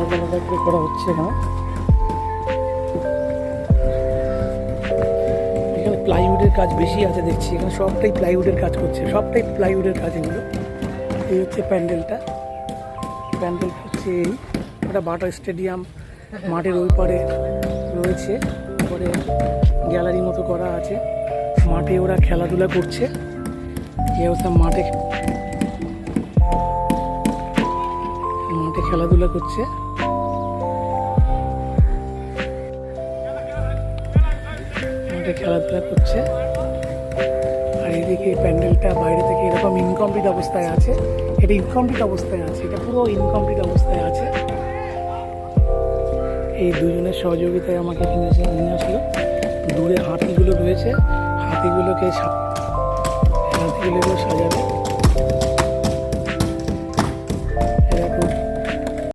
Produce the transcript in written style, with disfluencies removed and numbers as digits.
আলাদা আলাদা করে করা হচ্ছে এখানে। এখানে প্লাইউডের কাজ বেশি আছে দেখছি, এখানে সবটাই প্লাইউডের কাজ করছে, সবটাই প্লাইউডের কাজ এগুলো। এই হচ্ছে প্যান্ডেলটা, প্যান্ডেল হচ্ছে এই একটা বাটা স্টেডিয়াম মাঠের ওই পারে রয়েছে, তারপরে গ্যালারি মতো করা আছে, মাঠে ওরা খেলাধুলা করছে। এই অবস্থা মাঠে খেলাধুলা করছে। মাঠে খেলাধুলা করছে। আর এদিকে প্যান্ডেলটা বাইরে থেকে এরকম ইনকমপ্লিট অবস্থায় আছে, এটা ইনকমপ্লিট অবস্থায় আছে, এটা পুরো ইনকমপ্লিট অবস্থায় আছে। এই দুজনের সহযোগিতায় আমাকে নিয়ে আসলো। দূরে হাতিগুলো রয়েছে, হাতিগুলোকে সাজাবে।